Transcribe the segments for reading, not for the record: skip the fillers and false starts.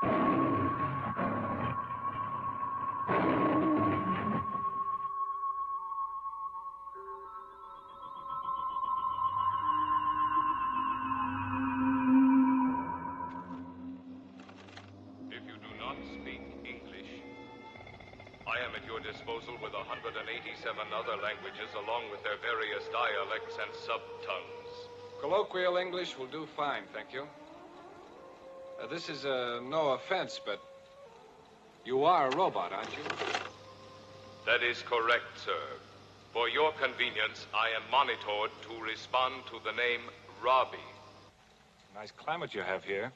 I am at your disposal with 187 other languages along with their various dialects and sub-tongues. Colloquial English will do fine, thank you. This is no offense, but you are a robot, aren't you? That is correct, sir. For your convenience, I am monitored to respond to the name Robby. Nice climate you have here.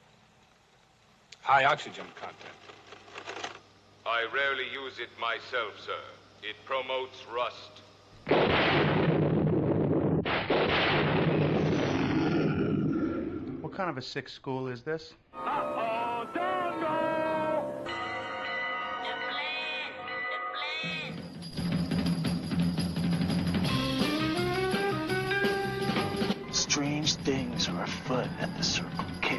High oxygen content. I rarely use it myself, sir. It promotes rust. What kind of a sick school is this? Uh-oh, Dongo! Strange things are afoot at the Circle K.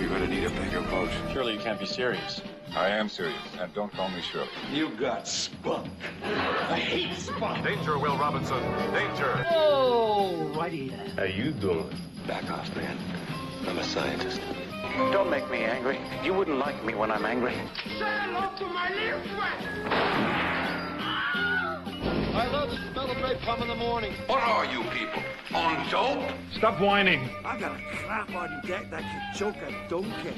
You're gonna need a bigger boat. Surely you can't be serious. I am serious, and don't call me Shirley. You got spunk. I hate spunk. Danger, Will Robinson. Danger. Oh, righty then. How you doing? Back off, man. I'm a scientist. Don't make me angry. You wouldn't like me when I'm angry. Say hello to my little friend! I love the smell of napalm in the morning. What are you people? On dope? Stop whining. I got a crap on deck that could choke a donkey.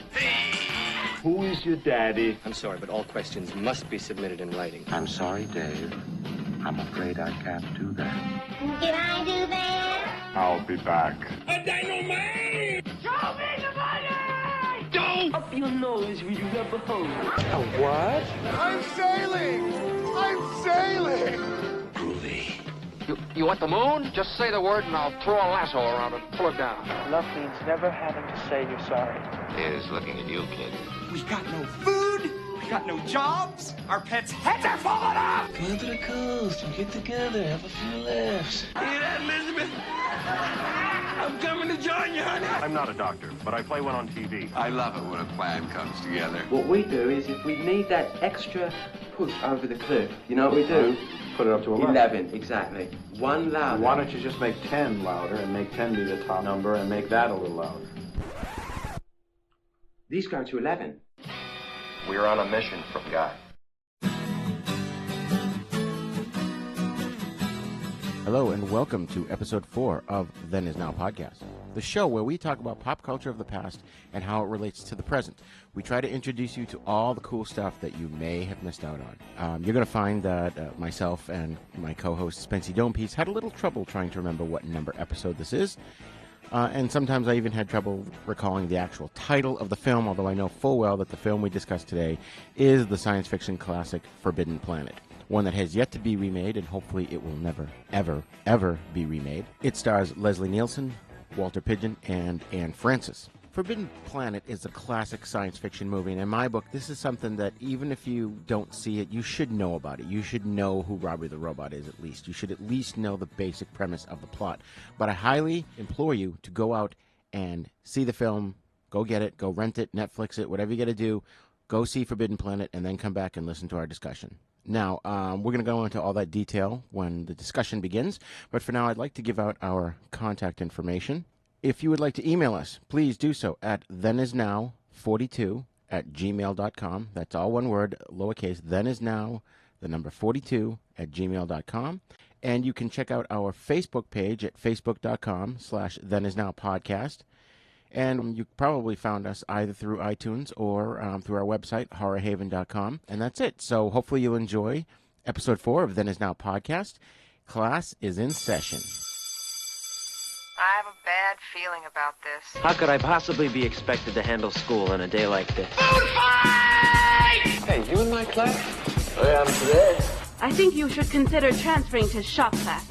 Who is your daddy? I'm sorry, but all questions must be submitted in writing. I'm sorry, Dave. I'm afraid I can't do that. Can I do that? I'll be back. A dynamite! Show me the money! Don't! Up your nose with your rubber hose. A what? I'm sailing! I'm sailing! Groovy. You want the moon? Just say the word and I'll throw a lasso around it and pull it down. Love means never having to say you're sorry. Here's looking at you, kid. We got no food, we got no jobs, our pets' heads are falling off! Come to the coast and get together, have a few laughs. Hear that, Elizabeth? I'm coming to join you, honey. I'm not a doctor, but I play one on TV. I love it when a plan comes together. What we do is if we need that extra push over the cliff, you know what we do? Put it up to 11. 11, exactly. One louder. Why don't you just make 10 louder and make 10 be the top number and make that a little louder? These go to 11. We're on a mission from God. Hello and welcome to episode 4 of Then Is Now podcast, the show where we talk about pop culture of the past and how it relates to the present. We try to introduce you to all the cool stuff that you may have missed out on. You're going to find that myself and my co-host Spency Domepiece had a little trouble trying to remember what number episode this is. And sometimes I even had trouble recalling the actual title of the film, although I know full well that the film we discussed today is the science fiction classic Forbidden Planet, one that has yet to be remade, and hopefully it will never, ever, ever be remade. It stars Leslie Nielsen, Walter Pidgeon, and Anne Francis. Forbidden Planet is a classic science fiction movie, and in my book, this is something that even if you don't see it, you should know about it. You should know who Robby the Robot is, at least. You should at least know the basic premise of the plot. But I highly implore you to go out and see the film, go get it, go rent it, Netflix it, whatever you got to do. Go see Forbidden Planet, and then come back and listen to our discussion. Now, we're going to go into all that detail when the discussion begins, but for now, I'd like to give out our contact information. If you would like to email us, please do so at thenisnow42@gmail.com. That's all one word, lowercase, thenisnow, the number 42@gmail.com. And you can check out our Facebook page at facebook.com/thenisnowpodcast. And you probably found us either through iTunes or through our website, horrorhaven.com. And that's it. So hopefully you'll enjoy episode 4 of Then Is Now podcast. Class is in session. I have a bad feeling about this. How could I possibly be expected to handle school on a day like this? Food fight! Hey, you in my class? I am today. I think you should consider transferring to shop class.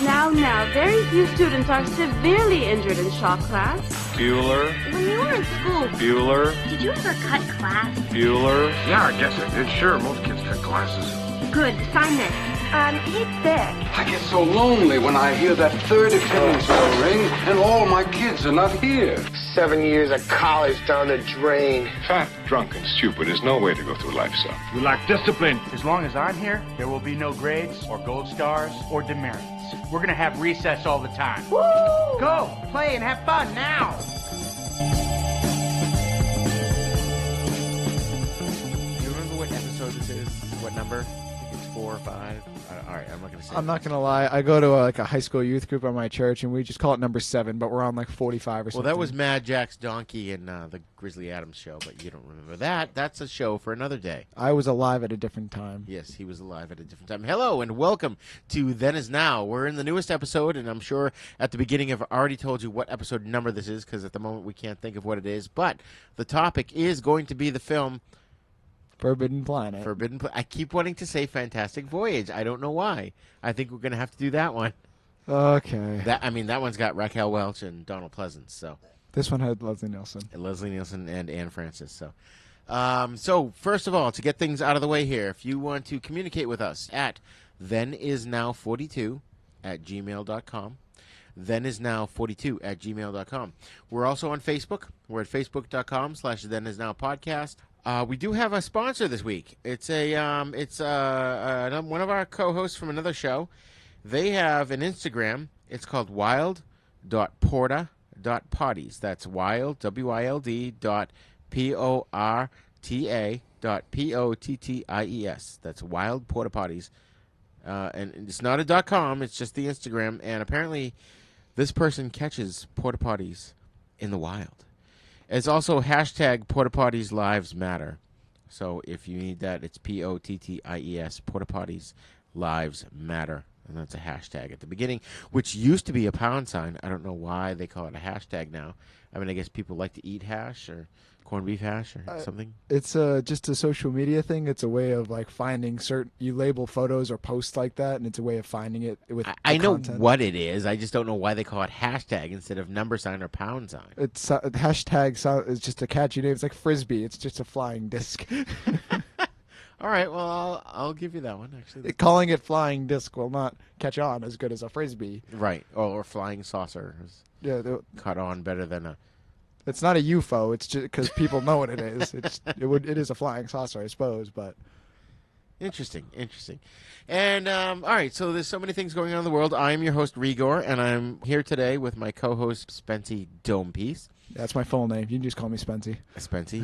Now, very few students are severely injured in shop class. Bueller. When you were in school, Bueller. did you ever cut class? Bueller. Yeah, I guess I did. Sure, most kids cut classes. Good, sign this. He's sick. I get so lonely when I hear that third attendance bell ring and all my kids are not here. 7 years of college down the drain. Fat, drunk, and stupid is no way to go through life, son. You lack discipline. As long as I'm here, there will be no grades or gold stars or demerits. We're gonna have recess all the time. Woo! Go, play, and have fun now. Do you remember what episode this is? What number? I think it's 4 or 5. All right, I'm not going to say I'm not going to lie. I go to a high school youth group at my church, and we just call it number 7, but we're on like 45 or something. Well, that was Mad Jack's Donkey in the Grizzly Adams show, but you don't remember that. That's a show for another day. I was alive at a different time. Yes, he was alive at a different time. Hello, and welcome to Then Is Now. We're in the newest episode, and I'm sure at the beginning I've already told you what episode number this is, because at the moment we can't think of what it is. But the topic is going to be the film Forbidden Planet. I keep wanting to say Fantastic Voyage. I don't know why. I think we're going to have to do that one. Okay. That one's got Raquel Welch and Donald Pleasance. So this one had Leslie Nielsen. And Anne Francis. So first of all, to get things out of the way here, if you want to communicate with us at thenisnow42@gmail.com. thenisnow42@gmail.com. We're also on Facebook. We're at facebook.com/thenisnowpodcast. We do have a sponsor this week. It's one of our co-hosts from another show. They have an Instagram. It's called wild.porta.potties. That's wild, W-I-L-D, .porta.potties. That's Wild Porta Potties. And it's not a .com. It's just the Instagram. And apparently this person catches porta potties in the wild. It's also hashtag Porta Potties Lives Matter. So if you need that, it's POTTIES, Porta Potties Lives Matter. And that's a hashtag at the beginning, which used to be a pound sign. I don't know why they call it a hashtag now. I mean, I guess people like to eat hash or corned beef hash or something. It's just a social media thing. It's a way of like finding certain. You label photos or posts like that, and it's a way of finding it with. I know content. what it is. I just don't know why they call it hashtag instead of number sign or pound sign. It's hashtag. It's just a catchy name. It's like frisbee. It's just a flying disc. All right. Well, I'll give you that one. Actually, calling it flying disc will not catch on as good as a frisbee. Right. Or flying saucer. Yeah. Caught on better than a. It's not a UFO. It's just because people know what it is. It is a flying saucer, I suppose. But interesting. And all right, so there's so many things going on in the world. I'm your host Re-Gor, and I'm here today with my co-host Spency Domepiece. That's my full name. You can just call me Spency.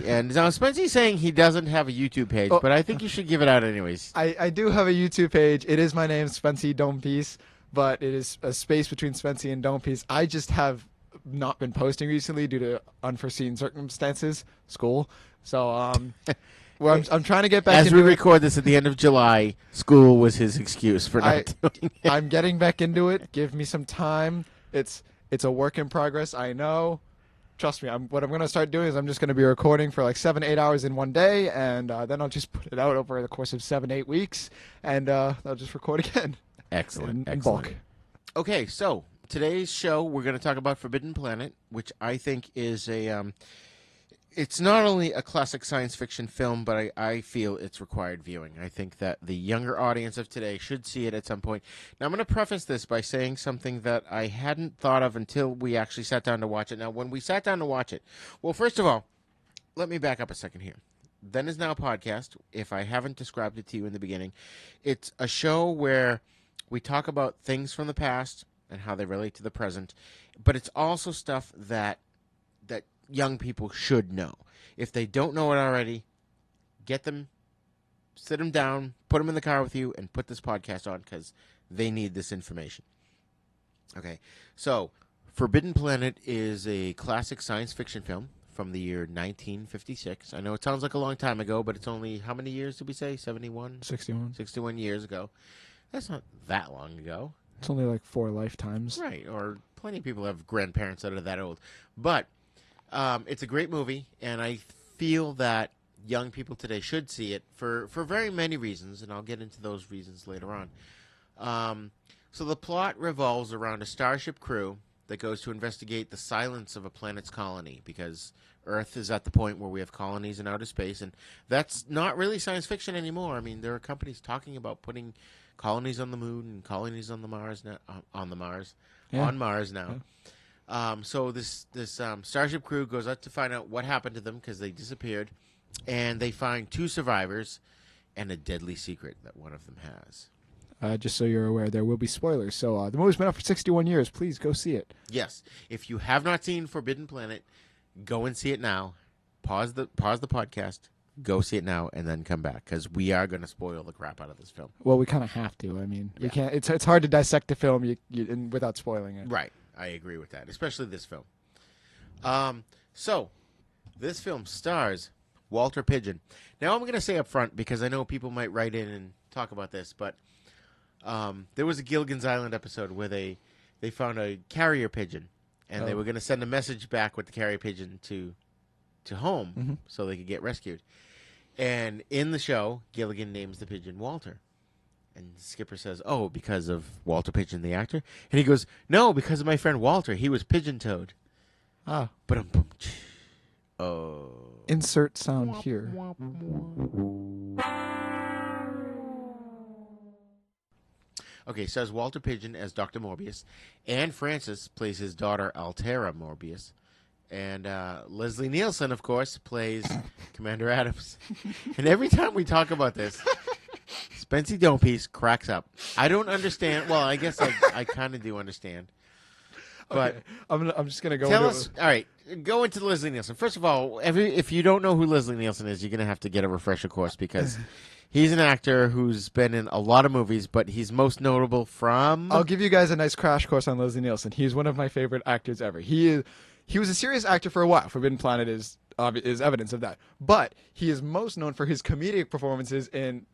And now Spency's saying he doesn't have a YouTube page, but I think you should give it out anyways. I do have a YouTube page. It is my name, Spency Domepiece, but it is a space between Spency and Domepiece. I just have not been posting recently due to unforeseen circumstances, school. So well, I'm trying to get back as into we record this at the end of July. School was his excuse for not doing it. I'm getting back into it. Give me some time. It's a work in progress. I know. Trust me. What I'm going to start doing is I'm just going to be recording for like 7-8 hours in one day, and then I'll just put it out over the course of 7-8 weeks, and I'll just record again. Excellent. In bulk. Okay, so today's show, we're going to talk about Forbidden Planet, which I think is it's not only a classic science fiction film, but I feel it's required viewing. I think that the younger audience of today should see it at some point. Now, I'm going to preface this by saying something that I hadn't thought of until we actually sat down to watch it. Now, when we sat down to watch it, well, first of all, let me back up a second here. Then Is Now podcast, if I haven't described it to you in the beginning, it's a show where we talk about things from the past and how they relate to the present, but it's also stuff that young people should know. If they don't know it already, get them, sit them down, put them in the car with you, and put this podcast on because they need this information. Okay, so Forbidden Planet is a classic science fiction film from the year 1956. I know it sounds like a long time ago, but it's only, how many years did we say? 71? 61 years ago. That's not that long ago. It's only like 4 lifetimes. Right, or plenty of people have grandparents that are that old. But it's a great movie, and I feel that young people today should see it for very many reasons, and I'll get into those reasons later on. So the plot revolves around a starship crew that goes to investigate the silence of a planet's colony, because Earth is at the point where we have colonies in outer space, and that's not really science fiction anymore. I mean, there are companies talking about putting colonies on the moon and colonies on the Mars now, on Mars now. Yeah. So this Starship crew goes out to find out what happened to them because they disappeared, and they find 2 survivors and a deadly secret that one of them has. Just so you're aware, there will be spoilers. So the movie's been out for 61 years. Please go see it. Yes. If you have not seen Forbidden Planet, go and see it now. Pause the podcast. Go see it now, and then come back, because we are going to spoil the crap out of this film. Well, we kind of have to. I mean, we can't. It's hard to dissect a film without spoiling it. Right. I agree with that, especially this film. So, this film stars Walter Pidgeon. Now, I'm going to say up front, because I know people might write in and talk about this, but there was a Gilligan's Island episode where they found a carrier pigeon, and they were going to send a message back with the carrier pigeon to home so they could get rescued. And in the show, Gilligan names the pigeon Walter. And Skipper says, "Oh, because of Walter Pidgeon, the actor?" And he goes, "No, because of my friend Walter. He was pigeon-toed." Ah. Oh. Insert sound here. Okay, so as Walter Pidgeon as Dr. Morbius. Anne Francis plays his daughter, Altera Morbius. And Leslie Nielsen, of course, plays Commander Adams. And every time we talk about this, Spency Domepiece cracks up. I don't understand. Well, I guess I kind of do understand. But okay. I'm just going to go tell us. All right, go into Leslie Nielsen. First of all, if you don't know who Leslie Nielsen is, you're going to have to get a refresher course, because he's an actor who's been in a lot of movies, but he's most notable from... I'll give you guys a nice crash course on Leslie Nielsen. He's one of my favorite actors ever. He was a serious actor for a while. Forbidden Planet is evidence of that. But he is most known for his comedic performances in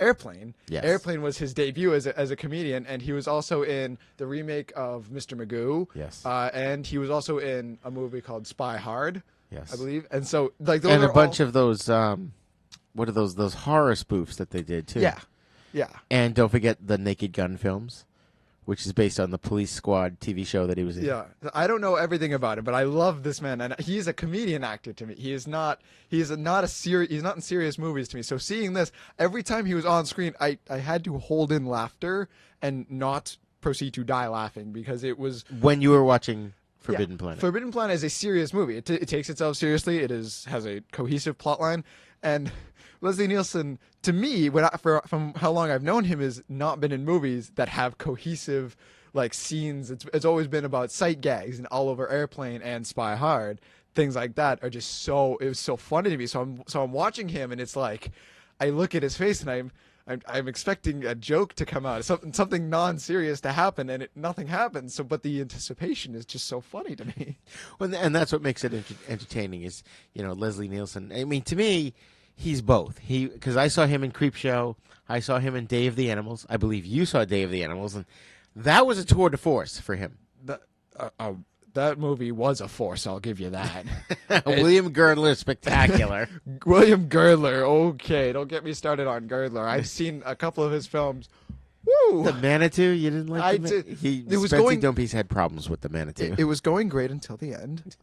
Airplane. Yes. Airplane was his debut as a comedian, and he was also in the remake of Mr. Magoo. Yes. And he was also in a movie called Spy Hard. Yes. I believe. And so those and are a bunch of those what are those horror spoofs that they did too. Yeah. Yeah. And don't forget the Naked Gun films, which is based on the Police Squad TV show that he was in. Yeah, I don't know everything about it, but I love this man, and he's a comedian actor to me. He's not in serious movies to me. So seeing this, every time he was on screen, I had to hold in laughter and not proceed to die laughing, because it was when you were watching Forbidden Planet. Forbidden Planet is a serious movie. It takes itself seriously. It has a cohesive plotline, and Leslie Nielsen, to me, from how long I've known him, has not been in movies that have cohesive scenes. It's always been about sight gags, and all over Airplane and Spy Hard, things like that are just it was so funny to me. So I'm watching him, and it's like I look at his face, and I'm expecting a joke to come out, something non-serious to happen, and nothing happens. But the anticipation is just so funny to me. Well, and that's what makes it entertaining. Is Leslie Nielsen. I mean, to me, he's both. Because I saw him in Creepshow. I saw him in Day of the Animals. I believe you saw Day of the Animals, and that was a tour de force for him. That movie was a force, I'll give you that. William Girdler, spectacular. William Girdler, okay. Don't get me started on Girdler. I've seen a couple of his films. Woo! The Manitou, you didn't like Spency Domepiece had problems with the Manitou. It was going great until the end,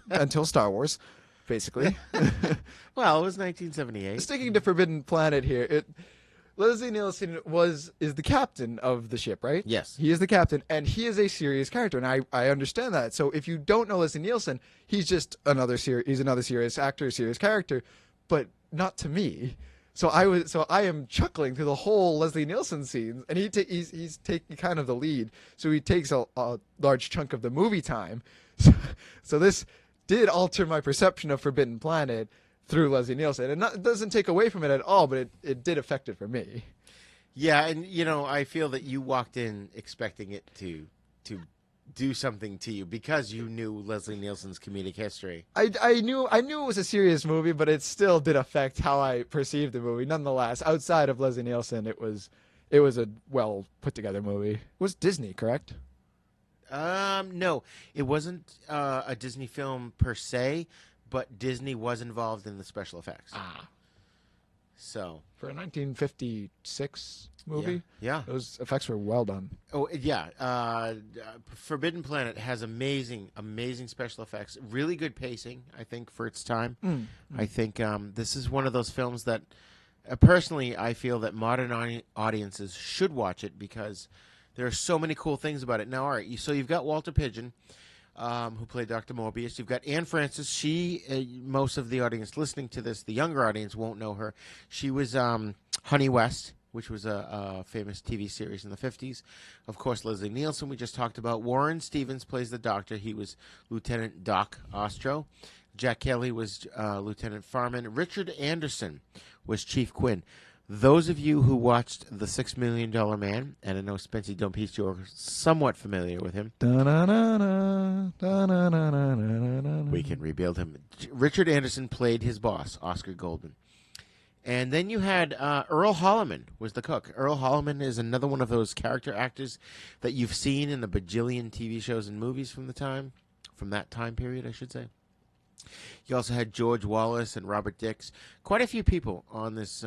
until Star Wars, basically. Well, it was 1978. Sticking to Forbidden Planet here, Leslie Nielsen is the captain of the ship, right? Yes. He is the captain, and he is a serious character, and I understand that. So if you don't know Leslie Nielsen, he's just another serious actor, a serious character, but not to me. So I am chuckling through the whole Leslie Nielsen scenes, and he's taking kind of the lead. So he takes a large chunk of the movie time. So this did alter my perception of Forbidden Planet through Leslie Nielsen. And it doesn't take away from it at all, but it did affect it for me. Yeah, and I feel that you walked in expecting it to do something to you because you knew Leslie Nielsen's comedic history. I knew it was a serious movie, but it still did affect how I perceived the movie. Nonetheless, outside of Leslie Nielsen, it was a well put together movie. It was Disney, correct? No, it wasn't a Disney film per se, but Disney was involved in the special effects. So for a 1956 movie, yeah, those effects were well done. Oh yeah, Forbidden Planet has amazing special effects. Really good pacing, I think, for its time. I think this is one of those films that, personally, I feel that modern audiences should watch it because there are so many cool things about it. Now, all right, so you've got Walter Pidgeon, who played Dr. Morbius. You've got Anne Francis. She, most of the audience listening to this, the younger audience won't know her. She was Honey West, which was a famous TV series in the 50s. Of course, Leslie Nielsen, we just talked about. Warren Stevens plays the doctor. He was Lieutenant Doc Ostro. Jack Kelly was Lieutenant Farman. Richard Anderson was Chief Quinn. Those of you who watched The $6 Million Man, and I know Spency Domepiece, you're somewhat familiar with him. We can rebuild him. Richard Anderson played his boss, Oscar Goldman. And then you had Earl Holliman was the cook. Earl Holliman is another one of those character actors that you've seen in the bajillion TV shows and movies from that time period, I should say. You also had George Wallace and Robert Dix. Quite a few people on this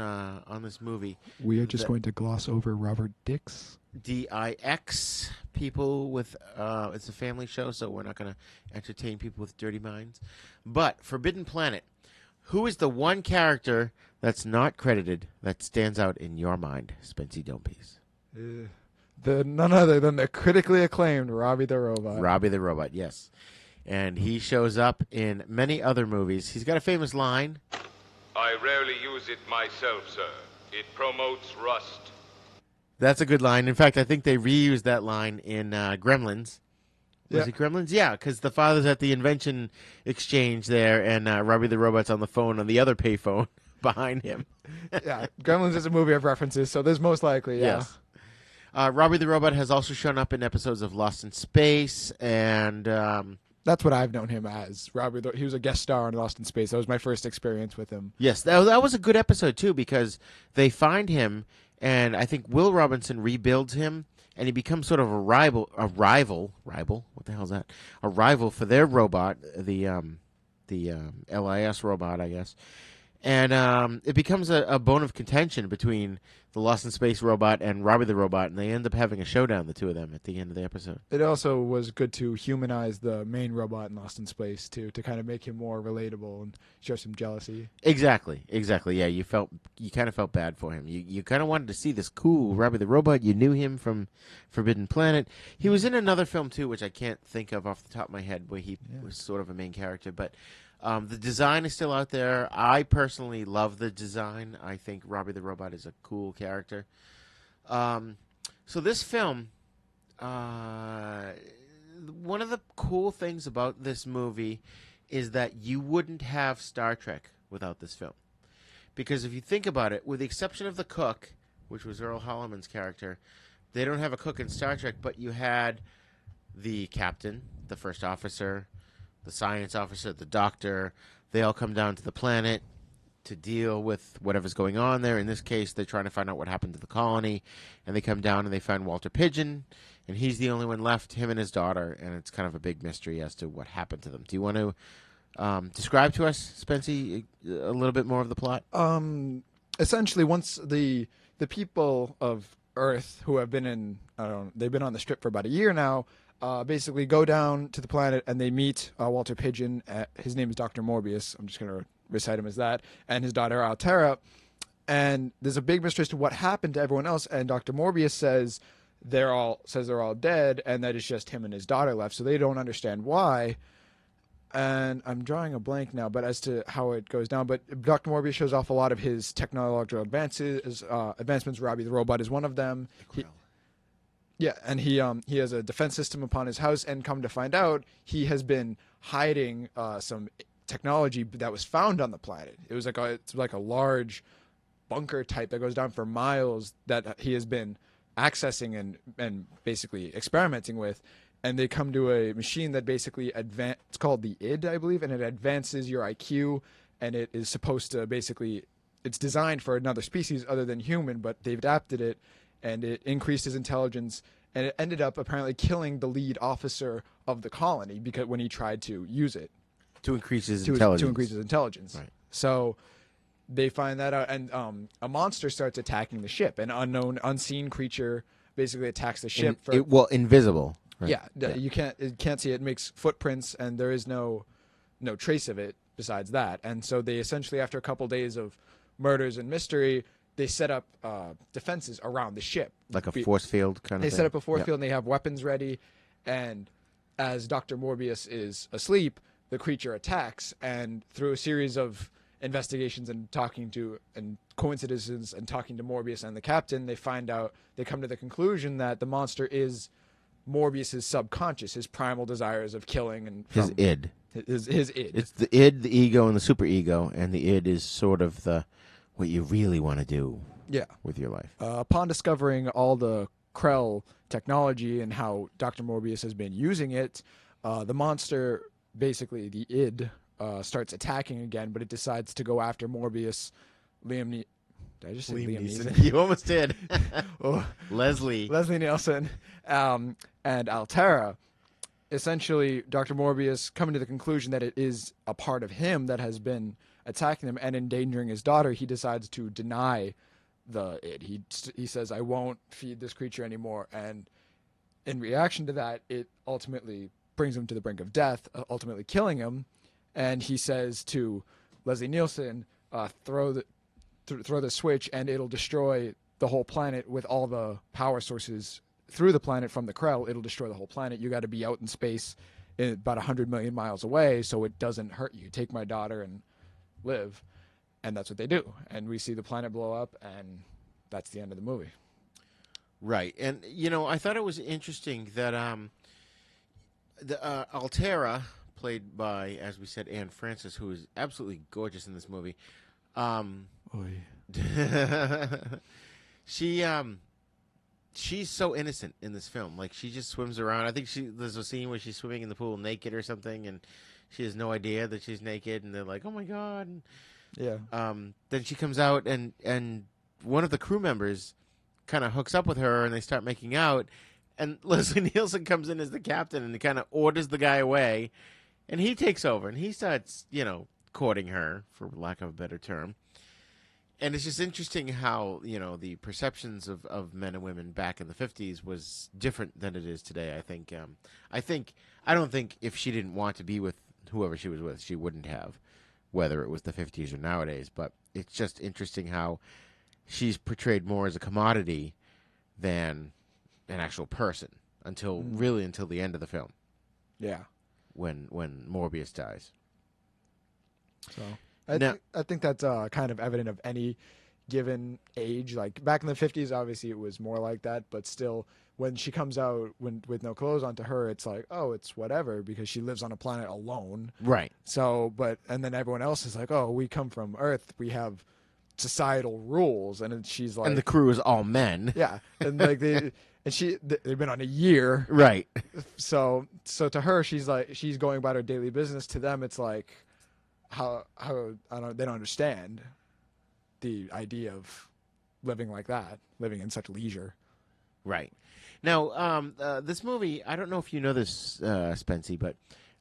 movie. We are just going to gloss over Robert Dix. D-I-X. People with it's a family show, so we're not going to entertain people with dirty minds. But Forbidden Planet. Who is the one character that's not credited that stands out in your mind, Spency Domepiece? None other than the critically acclaimed Robby the Robot. Robby the Robot, yes. And he shows up in many other movies. He's got a famous line. I rarely use it myself, sir. It promotes rust. That's a good line. In fact, I think they reused that line in Gremlins. Was it Gremlins? Yeah, because the father's at the invention exchange there, and Robby the Robot's on the phone on the other payphone behind him. Yeah, Gremlins is a movie of references, so there's most likely, Yes. Robby the Robot has also shown up in episodes of Lost in Space, and that's what I've known him as. He was a guest star in Lost in Space. That was my first experience with him. Yes, that was a good episode, too, because they find him, and I think Will Robinson rebuilds him, and he becomes sort of a rival, what the hell is that? A rival for their robot, the LIS robot, I guess. And it becomes a bone of contention between the Lost in Space robot and Robby the Robot, and they end up having a showdown, the two of them, at the end of the episode. It also was good to humanize the main robot in Lost in Space, too, to kind of make him more relatable and show some jealousy. Exactly. Yeah, you kind of felt bad for him. You kind of wanted to see this cool Robby the Robot. You knew him from Forbidden Planet. He was in another film, too, which I can't think of off the top of my head, where he was sort of a main character, but the design is still out there. I personally love the design. I think Robby the Robot is a cool character. So this film, one of the cool things about this movie is that you wouldn't have Star Trek without this film. Because if you think about it, with the exception of the cook, which was Earl Holliman's character, they don't have a cook in Star Trek, but you had the captain, the first officer, the science officer, the doctor. They all come down to the planet to deal with whatever's going on there. In this case, they're trying to find out what happened to the colony, and they come down and they find Walter Pidgeon, and he's the only one left, him and his daughter, and it's kind of a big mystery as to what happened to them. Do you want to describe to us, Spency, a little bit more of the plot? Essentially, once the people of Earth who have been they've been on the strip for about a year now, basically go down to the planet and they meet Walter Pidgeon. His name is Dr. Morbius. I'm just going to recite him as that. And his daughter, Altera. And there's a big mystery as to what happened to everyone else. And Dr. Morbius says they're all dead and that it's just him and his daughter left. So they don't understand why. And I'm drawing a blank now, but as to how it goes down. But Dr. Morbius shows off a lot of his technological advancements. Robby the Robot is one of them. And he has a defense system upon his house, and come to find out, he has been hiding some technology that was found on the planet. It's like a large bunker type that goes down for miles that he has been accessing and basically experimenting with. And they come to a machine that basically it's called the id, I believe, and it advances your IQ, and it is supposed to it's designed for another species other than human, but they've adapted it. And it increased his intelligence, and it ended up apparently killing the lead officer of the colony when he tried to use it to increase his intelligence. Right. So they find that out, and a monster starts attacking the ship. An unseen creature basically attacks the ship. Invisible. Right? Yeah, you can't see it. It makes footprints, and there is no trace of it besides that. And so they essentially, after a couple days of murders and mystery, they set up defenses around the ship, like a force field kind of thing. They set up a force field, and they have weapons ready. And as Dr. Morbius is asleep, the creature attacks, and through a series of investigations and coincidences and talking to Morbius and the captain, they come to the conclusion that the monster is Morbius's subconscious, his primal desires of killing and his id. His id. It's the id, the ego, and the superego, and the id is sort of what you really want to do with your life. Upon discovering all the Krell technology and how Dr. Morbius has been using it, the monster, basically the id, starts attacking again, but it decides to go after Morbius, Did I just say Liam Neeson? You almost did. Leslie Nielsen, and Altera. Essentially, Dr. Morbius, coming to the conclusion that it is a part of him that has been attacking him and endangering his daughter, he decides to deny the id. He says, I won't feed this creature anymore. And in reaction to that, it ultimately brings him to the brink of death, ultimately killing him. And he says to Leslie Nielsen, throw the switch and it'll destroy the whole planet with all the power sources through the planet from the Krell. It'll destroy the whole planet. You got to be out in space about 100 million miles away so it doesn't hurt you. Take my daughter and live. And that's what they do. And we see the planet blow up, and that's the end of the movie. Right. And, I thought it was interesting that Altera, played by, as we said, Anne Francis, who is absolutely gorgeous in this movie. She's so innocent in this film. Like, she just swims around. I think there's a scene where she's swimming in the pool naked or something, and she has no idea that she's naked, and they're like, oh my God. And, then she comes out, and one of the crew members kind of hooks up with her, and they start making out, and Leslie Nielsen comes in as the captain, and he kind of orders the guy away, and he takes over, and he starts, courting her, for lack of a better term. And it's just interesting how, the perceptions of men and women back in the 50s was different than it is today, I think. I don't think if she didn't want to be with whoever she was with, she wouldn't have, whether it was the 50s or nowadays. But it's just interesting how she's portrayed more as a commodity than an actual person until the end of the film. Yeah. When Morbius dies. So I think that's kind of evident of any given age. Like back in the 50s, obviously it was more like that, but still, when she comes out with no clothes on, to her, it's like, oh, it's whatever, because she lives on a planet alone. Right. So, and then everyone else is like, oh, we come from Earth, we have societal rules, and she's like, and the crew is all men. Yeah, and like they've been on a year. Right. So to her, she's like, she's going about her daily business. To them, it's like, they don't understand the idea of living like that, living in such leisure. Right. Now, this movie, I don't know if you know this, Spency, but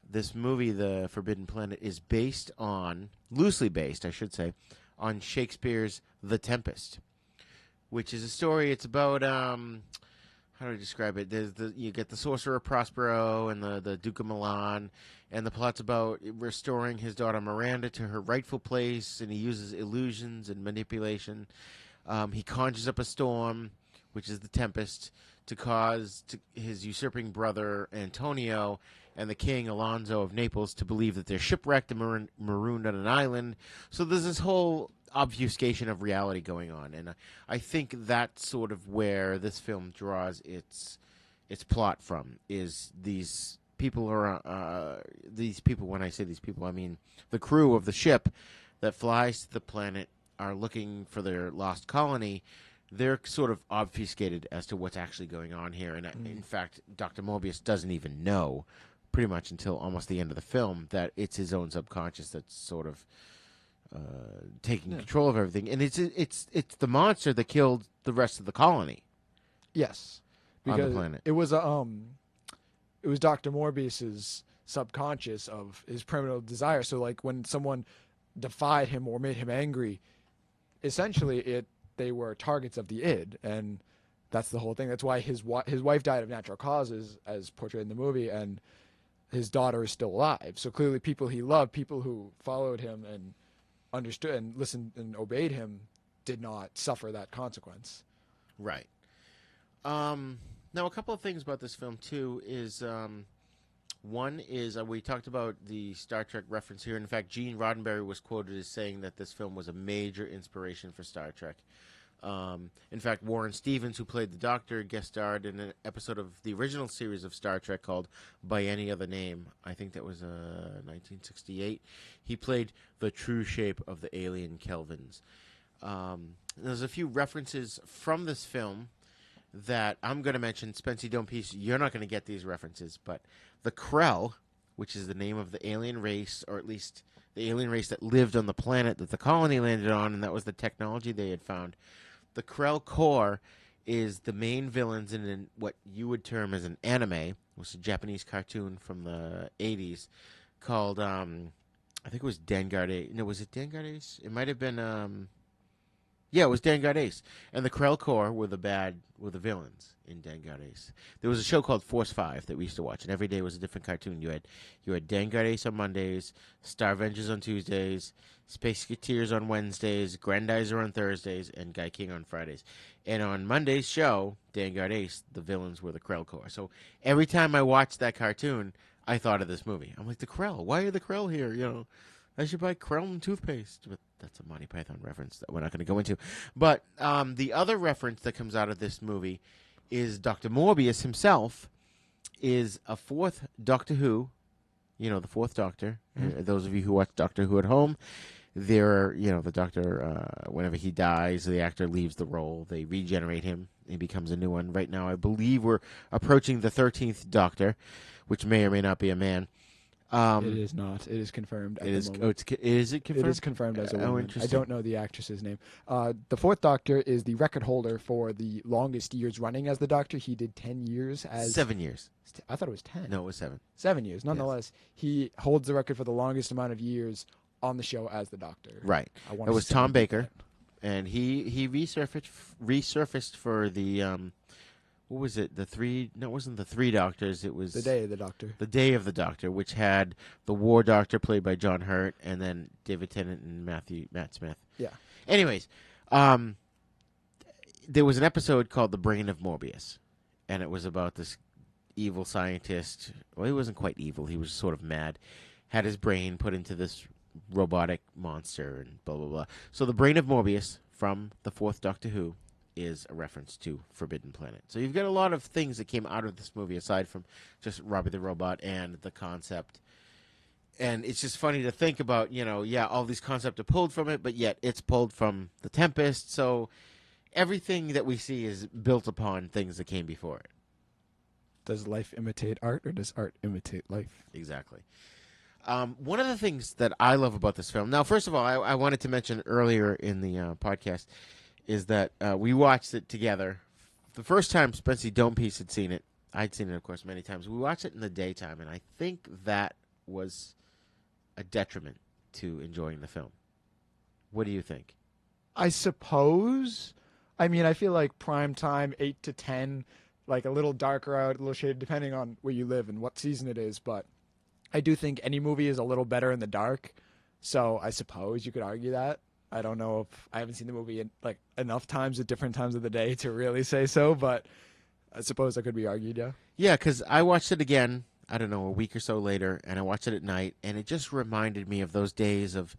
this movie, The Forbidden Planet, is loosely based, I should say, on Shakespeare's The Tempest, which is a story. It's about, how do I describe it? You get the Sorcerer Prospero and the Duke of Milan, and the plot's about restoring his daughter Miranda to her rightful place, and he uses illusions and manipulation. He conjures up a storm, which is the Tempest, to cause his usurping brother Antonio and the king Alonso of Naples to believe that they're shipwrecked and marooned on an island. So there's this whole obfuscation of reality going on, and I think that's sort of where this film draws its plot from. Is these people when I say these people, I mean the crew of the ship that flies to the planet are looking for their lost colony. They're sort of obfuscated as to what's actually going on here. And in fact, Dr. Morbius doesn't even know pretty much until almost the end of the film that it's his own subconscious that's sort of taking control of everything. And it's the monster that killed the rest of the colony. Yes. Because on the planet. It was Dr. Morbius's subconscious of his criminal desire. So like when someone defied him or made him angry, essentially they were targets of the id, and that's the whole thing. That's why his wife died of natural causes, as portrayed in the movie, and his daughter is still alive. So clearly people he loved, people who followed him and understood and listened and obeyed him, did not suffer that consequence. Right. Now, a couple of things about this film, too, is one is we talked about the Star Trek reference here. In fact, Gene Roddenberry was quoted as saying that this film was a major inspiration for Star Trek. In fact, Warren Stevens, who played the Doctor, guest starred in an episode of the original series of Star Trek called By Any Other Name. I think that was 1968. He played the true shape of the alien Kelvins. There's a few references from this film that I'm going to mention. Spency Domepiece, you're not going to get these references, but the Krell, which is the name of the alien race, or at least the alien race that lived on the planet that the colony landed on, and that was the technology they had found. The Krell Corps is the main villains in what you would term as an anime. It was a Japanese cartoon from the 80s called, I think it was Dengard Ace. No, was it Dengard Ace? It might have been, yeah, it was Dengard Ace. And the Krell Corps were the villains in Dengard Ace. There was a show called Force 5 that we used to watch, and every day was a different cartoon. You had Dengard Ace on Mondays, Starvengers on Tuesdays, Space Geteers on Wednesdays, Grandizer on Thursdays, and Guy King on Fridays. And on Monday's show, Dengard Ace, the villains were the Krell Corps. So every time I watched that cartoon, I thought of this movie. I'm like, the Krell, why are the Krell here? You know, I should buy Krell and toothpaste. But that's a Monty Python reference that we're not going to go into. But the other reference that comes out of this movie is Dr. Morbius himself is a fourth Doctor Who, you know, the fourth Doctor. Those of you who watch Doctor Who at home, the Doctor, whenever he dies, the actor leaves the role. They regenerate him. He becomes a new one. Right now, I believe we're approaching the 13th Doctor, which may or may not be a man. It is not. It is confirmed. Is it confirmed? It is confirmed as a woman. Oh, interesting. I don't know the actress's name. The fourth Doctor is the record holder for the longest years running as the Doctor. He did 10 years as... 7 years. I thought it was 10. No, it was 7. 7 years. Nonetheless, he holds the record for the longest amount of years on the show as the Doctor. Right. It was Tom Baker, and he resurfaced for the... what was it? The three? No, it wasn't the three Doctors. It was the Day of the Doctor. The Day of the Doctor, which had the War Doctor played by John Hurt, and then David Tennant and Matt Smith. Yeah. Anyways, there was an episode called "The Brain of Morbius," and it was about this evil scientist. Well, he wasn't quite evil. He was sort of mad. Had his brain put into this robotic monster, and blah blah blah. So, the Brain of Morbius from the fourth Doctor Who is a reference to Forbidden Planet. So you've got a lot of things that came out of this movie aside from just Robby the Robot and the concept. And it's just funny to think about, all these concepts are pulled from it, but yet it's pulled from the Tempest. So everything that we see is built upon things that came before it. Does life imitate art, or does art imitate life? Exactly. One of the things that I love about this film, now, first of all, I wanted to mention earlier in the podcast, is that we watched it together. The first time Spency Domepiece had seen it, I'd seen it, of course, many times. We watched it in the daytime, and I think that was a detriment to enjoying the film. What do you think? I suppose. I mean, I feel like prime time, 8 to 10, like a little darker out, a little shaded, depending on where you live and what season it is. But I do think any movie is a little better in the dark. So I suppose you could argue that. I don't know if I haven't seen the movie enough times at different times of the day to really say so, but I suppose that could be argued, yeah. Yeah, because I watched it again, I don't know, a week or so later, and I watched it at night, and it just reminded me of those days of,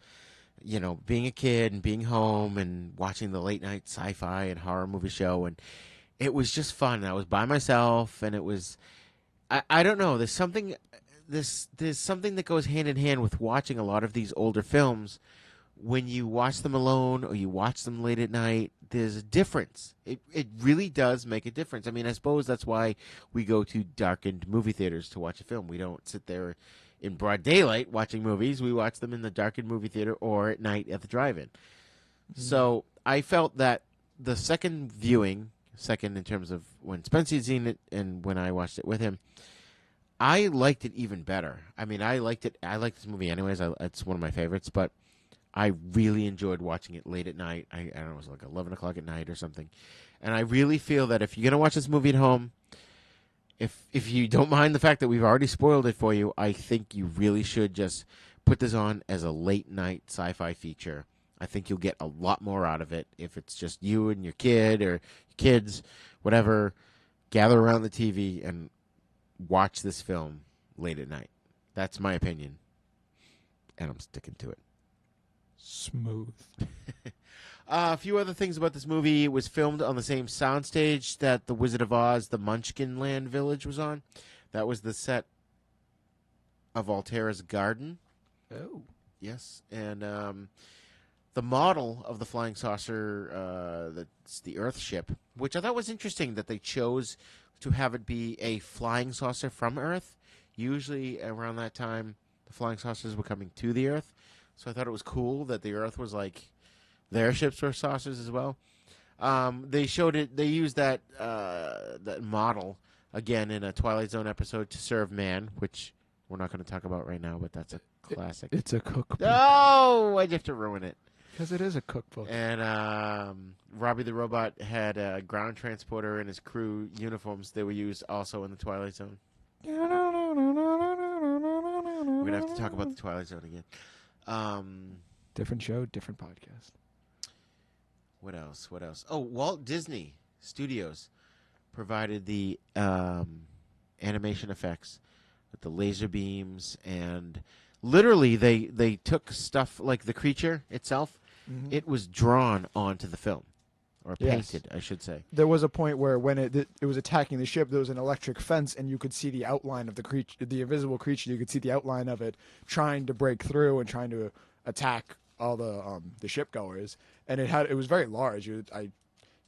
being a kid and being home and watching the late night sci-fi and horror movie show, and it was just fun. I was by myself, and it was, I don't know, there's something that goes hand in hand with watching a lot of these older films. When you watch them alone or you watch them late at night, there's a difference. It really does make a difference. I mean, I suppose that's why we go to darkened movie theaters to watch a film. We don't sit there in broad daylight watching movies. We watch them in the darkened movie theater or at night at the drive-in. Mm-hmm. So I felt that the second viewing, in terms of when Spencer had seen it and when I watched it with him, I liked it even better. I mean, I liked this movie anyways. It's one of my favorites, but I really enjoyed watching it late at night. I don't know, it was like 11 o'clock at night or something. And I really feel that if you're going to watch this movie at home, if you don't mind the fact that we've already spoiled it for you, I think you really should just put this on as a late night sci-fi feature. I think you'll get a lot more out of it if it's just you and your kid or your kids, whatever. Gather around the TV and watch this film late at night. That's my opinion. And I'm sticking to it. Smooth. A few other things about this movie. It was filmed on the same soundstage that The Wizard of Oz, the Munchkin Land Village was on. That was the set of Altera's garden. Oh. Yes. And the model of the flying saucer, that's the Earth ship, which I thought was interesting that they chose to have it be a flying saucer from Earth. Usually around that time, the flying saucers were coming to the Earth. So I thought it was cool that the Earth was like their ships were saucers as well. They showed it. They used that model again in a Twilight Zone episode to serve man, which we're not going to talk about right now, but that's a classic. It's a cookbook. Oh, why'd you have to ruin it? Because it is a cookbook. And Robby the Robot had a ground transporter in his crew uniforms. They were used also in the Twilight Zone. We're going to have to talk about the Twilight Zone again. Different show, different podcast. What else? Oh, Walt Disney Studios provided the animation effects with the laser beams, and literally they took stuff like the creature itself. Mm-hmm. It was drawn onto the film, or painted, I should say. There was a point where when it was attacking the ship, there was an electric fence, and you could see the outline of the creature, the invisible creature. You could see the outline of it trying to break through and trying to attack all the shipgoers. And it was very large. I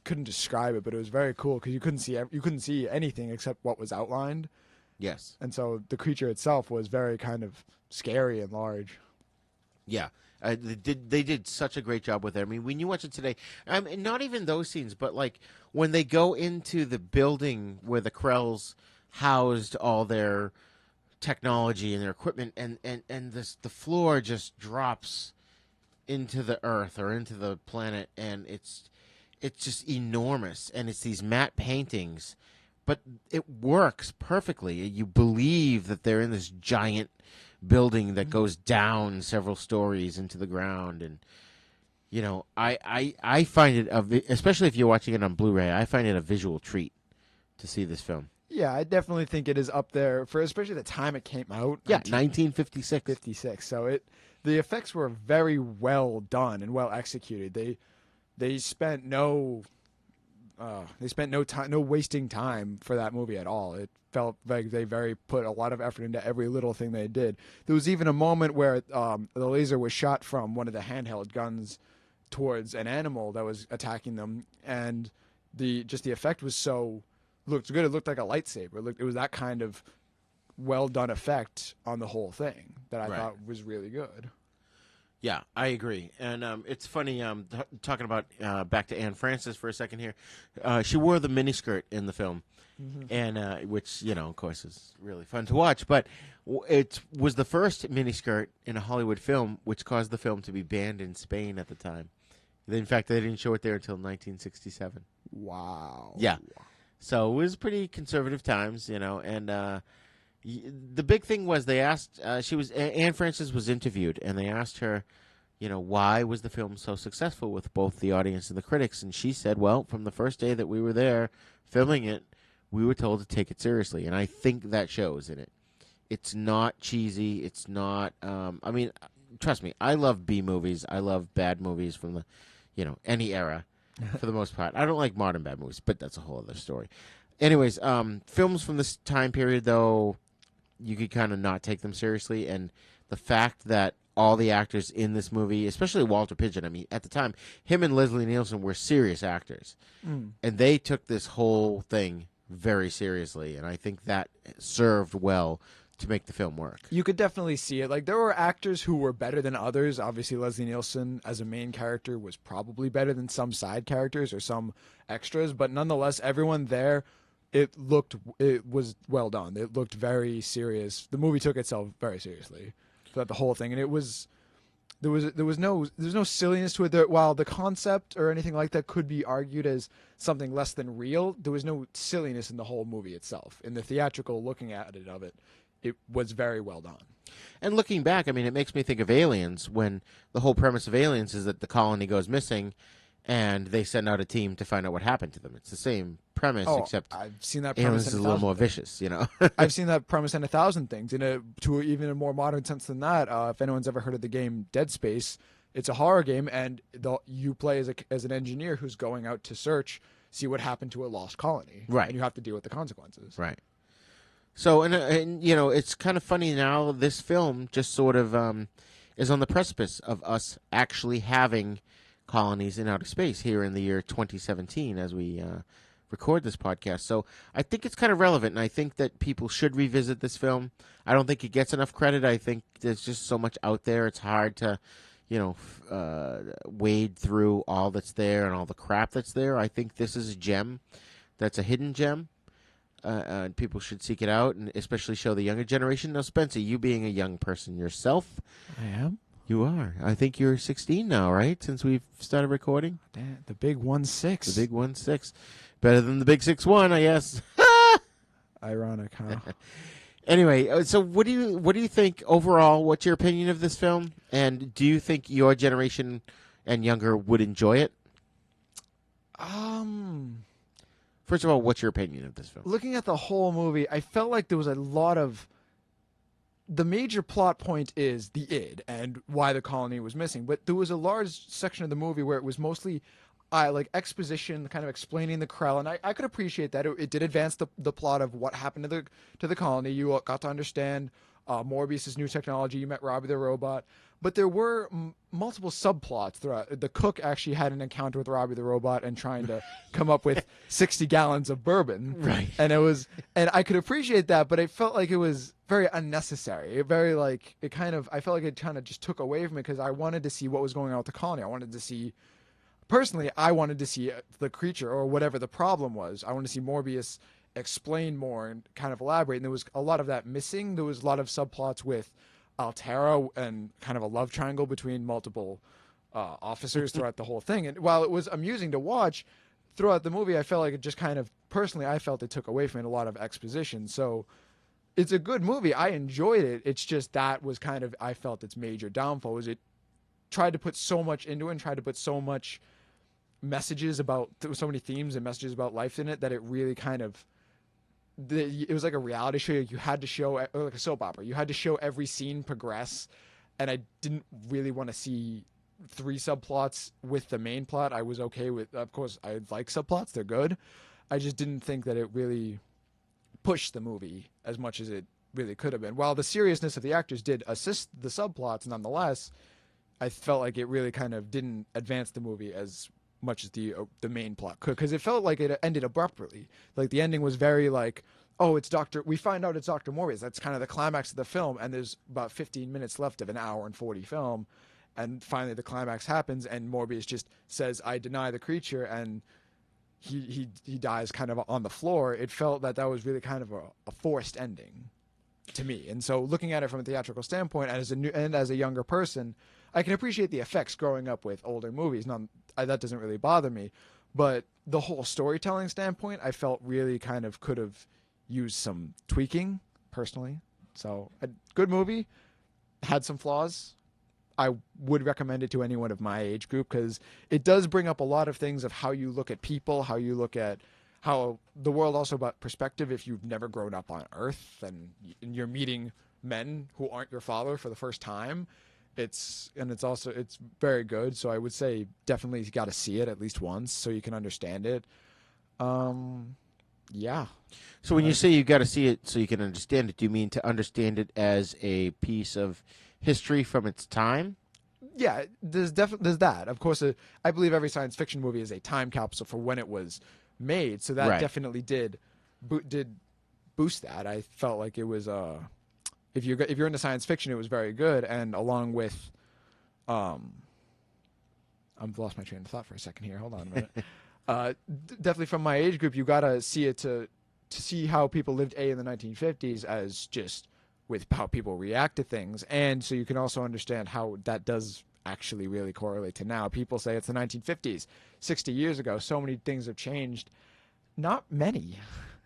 couldn't describe it, but it was very cool because you couldn't see anything except what was outlined. Yes. And so the creature itself was very kind of scary and large. Yeah. They did such a great job with it. I mean, when you watch it today, not even those scenes, but like when they go into the building where the Krells housed all their technology and their equipment, and the floor just drops into the earth or into the planet, and it's just enormous, and it's these matte paintings, but it works perfectly. You believe that they're in this giant building that goes down several stories into the ground. And you know, I find it especially if you're watching it on Blu-ray, I find it a visual treat to see this film. Yeah, I definitely think it is up there for especially the time it came out. Yeah, 1956. 56. So the effects were very well done and well executed. They spent no time, no wasting time for that movie at all. It felt like they put a lot of effort into every little thing they did. There was even a moment where the laser was shot from one of the handheld guns towards an animal that was attacking them, and the effect was looked good. It looked like a lightsaber. It was that kind of well done effect on the whole thing that I thought was really good. Yeah, I agree. And it's funny, talking about back to Anne Francis for a second here. She wore the miniskirt in the film, and which, you know, of course, is really fun to watch. But it was the first miniskirt in a Hollywood film, which caused the film to be banned in Spain at the time. In fact, they didn't show it there until 1967. Wow. Yeah. So it was pretty conservative times, you know, and the big thing was they asked, Anne Francis was interviewed, and they asked her, you know, why was the film so successful with both the audience and the critics? And she said, well, from the first day that we were there filming it, we were told to take it seriously. And I think that shows in it. It's not cheesy. It's not, I mean, trust me, I love B movies. I love bad movies from the, you know, any era for the most part. I don't like modern bad movies, but that's a whole other story. Anyways, films from this time period, though, you could kind of not take them seriously. And the fact that all the actors in this movie, especially Walter Pidgeon, I mean, at the time, him and Leslie Nielsen were serious actors. And they took this whole thing very seriously. And I think that served well to make the film work. You could definitely see it. Like, there were actors who were better than others. Obviously, Leslie Nielsen as a main character was probably better than some side characters or some extras. But nonetheless, everyone there, it was well done. It looked very serious. The movie took itself very seriously throughout the whole thing. And it was There was no silliness to it. While the concept or anything like that could be argued as something less than real, there was no silliness in the whole movie itself. In the theatrical looking at it of it, it was very well done. And looking back, I mean, it makes me think of Aliens, when the whole premise of Aliens is that the colony goes missing and they send out a team to find out what happened to them. It's the same premise, except I've seen that Aliens premise is a little more vicious, you know. I've seen that premise in 1,000 things. To even a more modern sense than that, if anyone's ever heard of the game Dead Space, it's a horror game, and you play as an engineer who's going out to see what happened to a lost colony. Right. And you have to deal with the consequences. Right. So, and you know, it's kind of funny now, this film just sort of is on the precipice of us actually having colonies in outer space here in the year 2017 as we record this podcast. So I think it's kind of relevant, and I think that people should revisit this film. I don't think it gets enough credit. I think there's just so much out there. It's hard to, you know, wade through all that's there and all the crap that's there. I think this is a gem that's a hidden gem. And people should seek it out, and especially show the younger generation. Now, Spencer, you being a young person yourself. I am. You are. I think you're 16 now, right? Since we've started recording? Damn, the big 1-6. The big 1-6. Better than the big 6-1, I guess. Ironic, huh? Anyway, so what do you think overall? What's your opinion of this film? And do you think your generation and younger would enjoy it? First of all, what's your opinion of this film? Looking at the whole movie, I felt like there was a lot of... The major plot point is the id and why the colony was missing. But there was a large section of the movie where it was mostly like exposition, kind of explaining the Krell. And I could appreciate that. It did advance the plot of what happened to the colony. You got to understand Morbius's new technology. You met Robby the Robot. But there were multiple subplots throughout. The cook actually had an encounter with Robby the Robot and trying to come up with 60 gallons of bourbon. Right. And I could appreciate that, but it felt like it was very unnecessary. I felt like it kind of just took away from it, because I wanted to see what was going on with the colony. I wanted to see the creature or whatever the problem was. I wanted to see Morbius explain more and kind of elaborate. And there was a lot of that missing. There was a lot of subplots with Altera and kind of a love triangle between multiple officers throughout the whole thing. And while it was amusing to watch throughout the movie, I felt like it just kind of, personally, I felt it took away from it a lot of exposition. So it's a good movie. I enjoyed it. It's just that was kind of, I felt its major downfall was it tried to put so much into it and tried to put so much messages about, so many themes and messages about life in it, that it really kind of, it was like a reality show. You had to show, or like a soap opera. You had to show every scene progress, and I didn't really want to see 3 subplots with the main plot. I was okay with, of course, I like subplots. They're good. I just didn't think that it really pushed the movie as much as it really could have been. While the seriousness of the actors did assist the subplots, nonetheless, I felt like it really kind of didn't advance the movie as much as the main plot could, because it felt like it ended abruptly. Like the ending was very like, oh, we find out it's Dr. Morbius. That's kind of the climax of the film, and there's about 15 minutes left of an hour and 40 film, and finally the climax happens, and Morbius just says, I deny the creature, and he dies kind of on the floor. It felt that was really kind of a forced ending to me. And so looking at it from a theatrical standpoint, and as a younger person, I can appreciate the effects growing up with older movies. That doesn't really bother me. But the whole storytelling standpoint, I felt really kind of could have used some tweaking, personally. So, a good movie, had some flaws. I would recommend it to anyone of my age group, because it does bring up a lot of things of how you look at people, how you look at how the world, also about perspective. If you've never grown up on Earth and you're meeting men who aren't your father for the first time, it's very good. So I would say definitely you got to see it at least once so you can understand it. Yeah. So when you say you got to see it so you can understand it, do you mean to understand it as a piece of history from its time? Yeah, there's that. Of course, I believe every science fiction movie is a time capsule for when it was made. So that definitely did boost that. I felt like it was if you're into science fiction, it was very good. And along with I've lost my train of thought for a second here. Hold on a minute. Definitely from my age group, you gotta see it to see how people lived in the 1950s as just with how people react to things. And so you can also understand how that does actually really correlate to now. People say it's the 1950s, 60 years ago. So many things have changed. Not many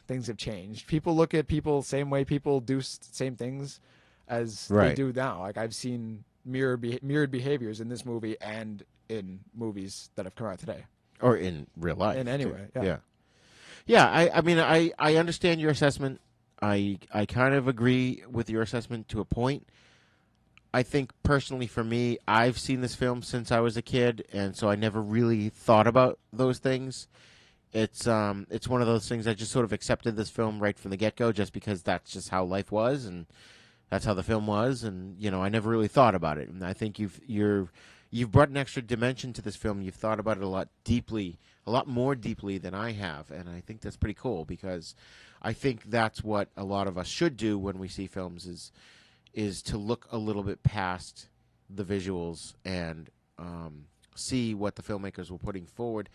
things have changed. People look at people same way people do same things as they do now. Like I've seen mirrored behaviors in this movie and in movies that have come out today. Or in real life. In any way, yeah. Yeah, I mean, I understand your assessment. I kind of agree with your assessment to a point. I think personally for me, I've seen this film since I was a kid, and so I never really thought about those things. It's one of those things I just sort of accepted this film right from the get-go just because that's just how life was and that's how the film was, and I never really thought about it. And I think you've brought an extra dimension to this film. You've thought about it a lot more deeply than I have, and I think that's pretty cool because I think that's what a lot of us should do when we see films is to look a little bit past the visuals and see what the filmmakers were putting forward.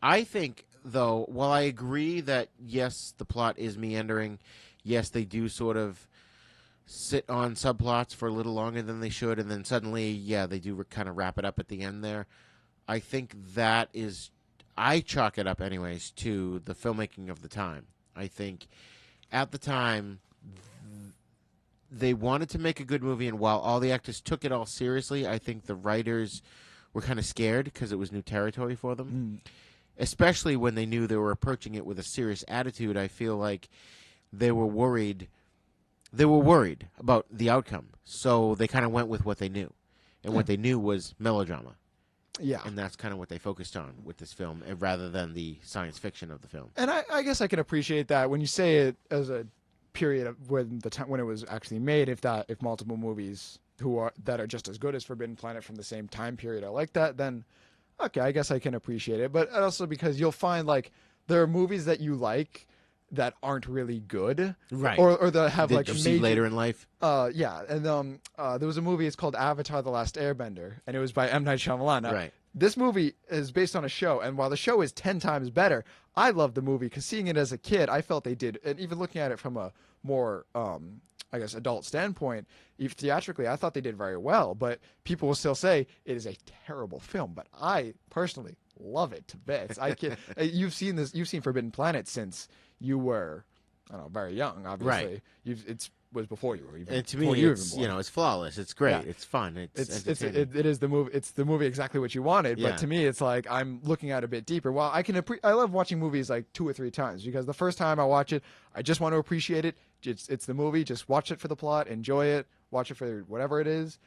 I think, though, while I agree that, yes, the plot is meandering, yes, they do sort of sit on subplots for a little longer than they should, and then suddenly, yeah, they do kind of wrap it up at the end there. I think that is, I chalk it up anyways to the filmmaking of the time. I think at the time, they wanted to make a good movie, and while all the actors took it all seriously, I think the writers were kind of scared because it was new territory for them. Especially when they knew they were approaching it with a serious attitude. I feel like they were worried about the outcome, so they kind of went with what they knew, and what they knew was melodrama. Yeah, and that's kind of what they focused on with this film, rather than the science fiction of the film. And I guess I can appreciate that when you say it as a period of when it was actually made. If multiple movies that are just as good as Forbidden Planet from the same time period are like that, then okay, I guess I can appreciate it. But also because you'll find like there are movies that you like that aren't really good, right? Or that have Did like you a see major, later in life. Yeah, and there was a movie. It's called Avatar: The Last Airbender, and it was by M. Night Shyamalan. Now, right. This movie is based on a show, and while the show is 10 times better, I love the movie because seeing it as a kid, I felt they did, and even looking at it from a more, I guess, adult standpoint, even theatrically, I thought they did very well. But people will still say it is a terrible film, but I personally love it to bits. I can. You've seen Forbidden Planet since you were, I don't know, very young. Obviously, right. Was before you were even. And to me, it's it's flawless. It's great. Yeah. It's fun. It is the movie. It's the movie exactly what you wanted. Yeah. But to me, it's like I'm looking at it a bit deeper. Well, I love watching movies like 2 or 3 times because the first time I watch it, I just want to appreciate it. It's the movie. Just watch it for the plot, enjoy it, watch it for whatever it is,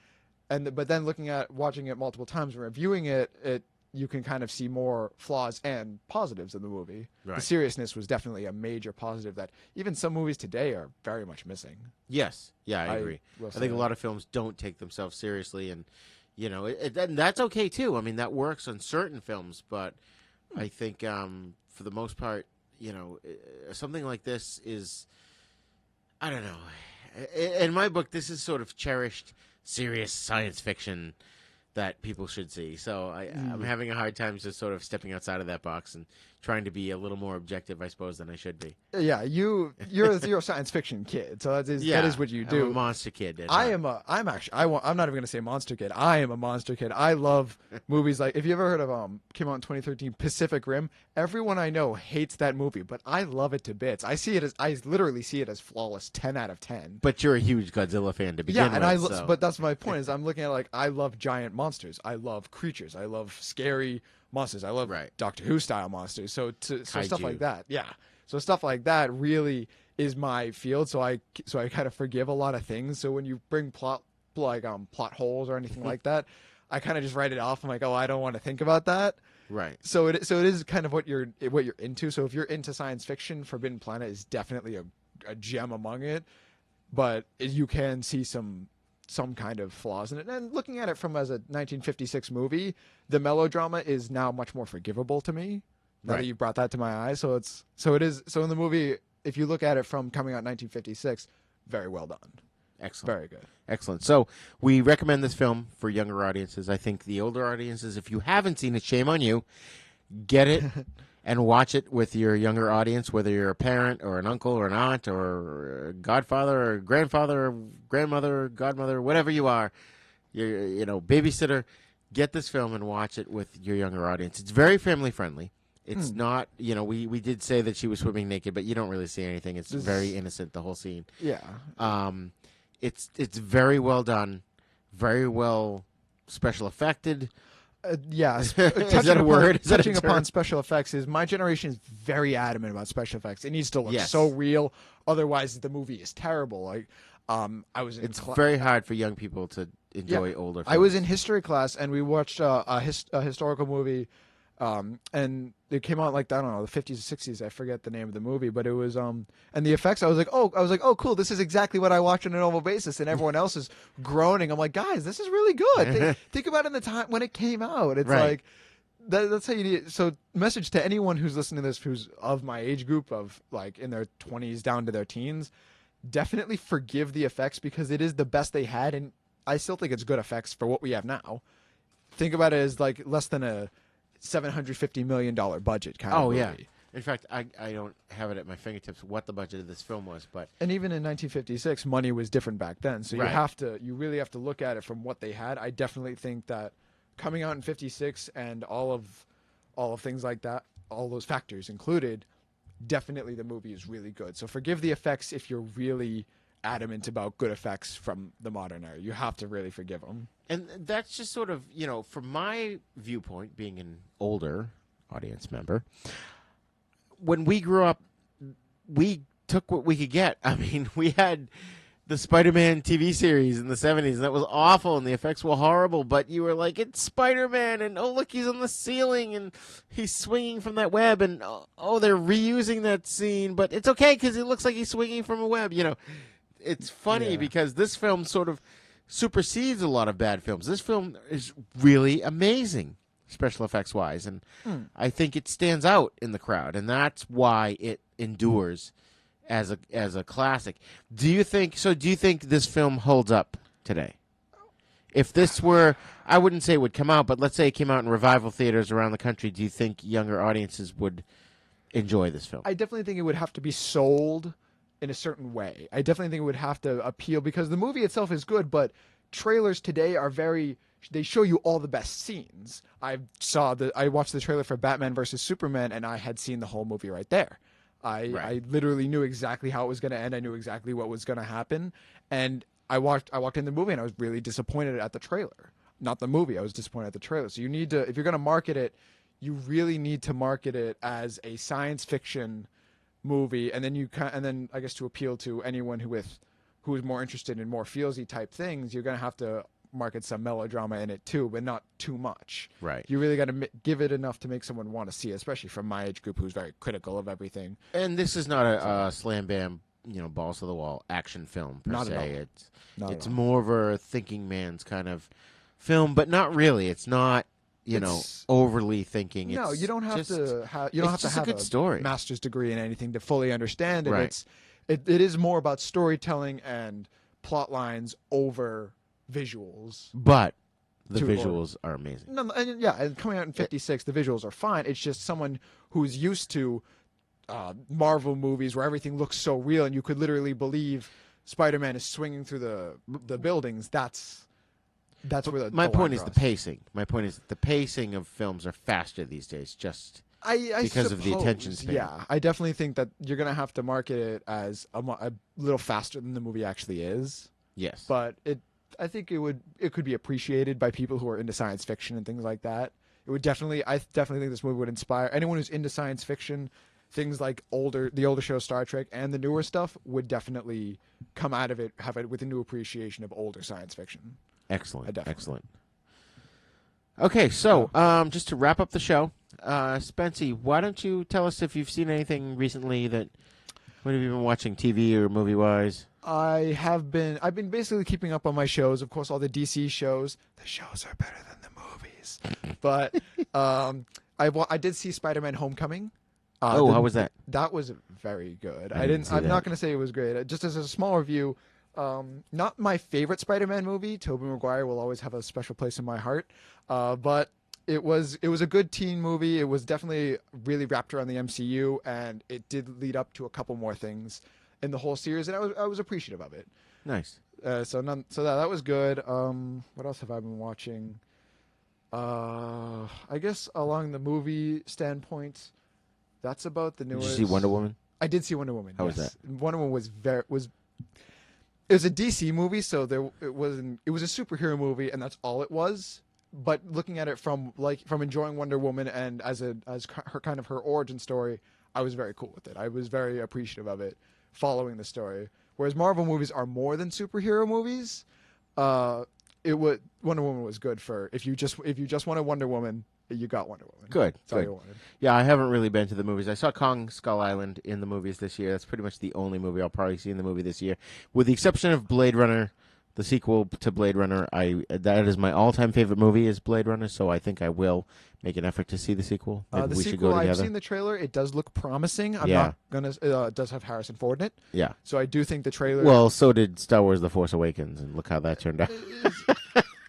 but then watching it multiple times and reviewing it, you can kind of see more flaws and positives in the movie. Right. The seriousness was definitely a major positive that even some movies today are very much missing. Yes. Yeah, I agree. I think a lot of films don't take themselves seriously, and and that's okay too. I mean, that works on certain films, but I think for the most part, something like this is, I don't know. In my book, this is sort of cherished, serious science fiction that people should see. So I'm having a hard time just sort of stepping outside of that box and trying to be a little more objective, I suppose, than I should be. Yeah, you're a science fiction kid, so that is what you do. I'm a monster kid. I'm not even going to say monster kid. I am a monster kid. I love movies like, if you ever heard of came out in 2013 Pacific Rim. Everyone I know hates that movie, but I love it to bits. I literally see it as flawless, 10 out of 10. But you're a huge Godzilla fan to begin with. But that's my point. Is I'm looking at like I love giant monsters. I love creatures. I love scary monsters. I love Doctor Who style monsters. So stuff like that. Yeah. So stuff like that really is my field. So I kind of forgive a lot of things. So when you bring plot holes or anything like that, I kind of just write it off. I'm like, oh, I don't want to think about that. Right. So it is kind of what you're into. So if you're into science fiction, Forbidden Planet is definitely a gem among it. But you can see some kind of flaws in it. And looking at it from as a 1956 movie, the melodrama is now much more forgivable to me. Now that you brought that to my eyes. So in the movie, if you look at it from coming out in 1956, very well done. Excellent. Very good. Excellent. So we recommend this film for younger audiences. I think the older audiences, if you haven't seen it, shame on you. Get it and watch it with your younger audience, whether you're a parent or an uncle or an aunt or a godfather or grandfather or grandmother or godmother, whatever you are, babysitter, get this film and watch it with your younger audience. It's very family friendly. It's not, we did say that she was swimming naked, but you don't really see anything. It's very innocent, the whole scene. Yeah. It's very well done, very well special effected. Yes. Is that a word? Is that a touching term? upon special effects is my generation is very adamant about special effects. It needs to look so real. Otherwise, the movie is terrible. Like, I was in It's very hard for young people to enjoy older films. I was in history class, and we watched a historical movie, and it came out like, I don't know, the 50s or 60s. I forget the name of the movie, but it was and the effects. I was like, oh, cool. This is exactly what I watch on a normal basis, and everyone else is groaning. I'm like, guys, this is really good. Think about it in the time when it came out. It's like that's how you need it. So, message to anyone who's listening to this, who's of my age group, of like in their 20s down to their teens, definitely forgive the effects because it is the best they had, and I still think it's good effects for what we have now. Think about it as like less than a $750 million budget kind of movie. Yeah. In fact, I don't have it at my fingertips what the budget of this film was, but and even in 1956, money was different back then. So you really have to look at it from what they had. I definitely think that coming out in 56 and all of things like that, all those factors included, definitely the movie is really good. So forgive the effects if you're really adamant about good effects from the modern era. You have to really forgive them. And that's just sort of, from my viewpoint, being an older audience member, when we grew up, we took what we could get. I mean, we had the Spider-Man TV series in the 70s, and that was awful, and the effects were horrible, but you were like, it's Spider-Man, and oh, look, he's on the ceiling, and he's swinging from that web, and oh, they're reusing that scene, but it's okay because it looks like he's swinging from a web, It's funny because this film sort of supersedes a lot of bad films. This film is really amazing, special effects wise, and I think it stands out in the crowd, and that's why it endures as a classic. Do you think this film holds up today? If this were, I wouldn't say it would come out, but let's say it came out in revival theaters around the country, do you think younger audiences would enjoy this film? I definitely think it would have to be sold in a certain way. I definitely think it would have to appeal because the movie itself is good, but trailers today are they show you all the best scenes. I watched the trailer for Batman versus Superman, and I had seen the whole movie right there. I literally knew exactly how it was going to end. I knew exactly what was going to happen, and I walked in the movie, and I was really disappointed at the trailer. Not the movie. I was disappointed at the trailer. So you need to, if you're going to market it, you really need to market it as a science fiction movie, and then I guess to appeal to anyone who is more interested in more feelsy type things, you're going to have to market some melodrama in it too, but not too much. Right. You really got to give it enough to make someone want to see it, especially from my age group who's very critical of everything. And this is not a slam bam, balls to the wall action film per not se. It's more of a thinking man's kind of film, but not really. It's not. Overly thinking. No, you don't have to have. You don't have to have a good story, master's degree in anything to fully understand it. Right. It is more about storytelling and plot lines over visuals. But the visuals are amazing. No, and coming out in 56, the visuals are fine. It's just someone who's used to Marvel movies where everything looks so real and you could literally believe Spider-Man is swinging through the buildings. That's where my point is the pacing. My point is the pacing of films are faster these days, just because of the attention span. Yeah, I definitely think that you're going to have to market it as a little faster than the movie actually is. Yes, but I think it could be appreciated by people who are into science fiction and things like that. I definitely think this movie would inspire anyone who's into science fiction. Things like the older show Star Trek and the newer stuff would definitely come out of it, have it with a new appreciation of older science fiction. Excellent. Okay, so just to wrap up the show, Spency, why don't you tell us if you've seen anything recently that what have you been watching TV or movie wise? I've been basically keeping up on my shows. Of course, all the DC shows. The shows are better than the movies. But I did see Spider-Man: Homecoming. How was that? That was very good. I'm not going to say it was great. Just as a small review. Not my favorite Spider-Man movie. Tobey Maguire will always have a special place in my heart. But it was a good teen movie. It was definitely really wrapped around the MCU, and it did lead up to a couple more things in the whole series, and I was appreciative of it. Nice. So that was good. What else have I been watching? I guess along the movie standpoint, that's about the newest. Did you see Wonder Woman? I did see Wonder Woman. How was that? Wonder Woman was it was a DC movie, so it was a superhero movie, and that's all it was. But looking at it from enjoying Wonder Woman and as her kind of her origin story, I was very cool with it. I was very appreciative of it, following the story. Whereas Marvel movies are more than superhero movies. Wonder Woman was good for if you just wanted Wonder Woman, you got Wonder Woman. Good. That's all you wanted. Yeah, I haven't really been to the movies. I saw Kong Skull Island in the movies this year. That's pretty much the only movie I'll probably see in the movie this year, with the exception of Blade Runner. The sequel to Blade Runner, that is my all-time favorite movie is Blade Runner, so I think I will make an effort to see the sequel. Maybe we should go together. I've seen the trailer. It does look promising. I'm not gonna. It does have Harrison Ford in it. Yeah. So I do think the trailer. Well, so did Star Wars: The Force Awakens, and look how that turned out.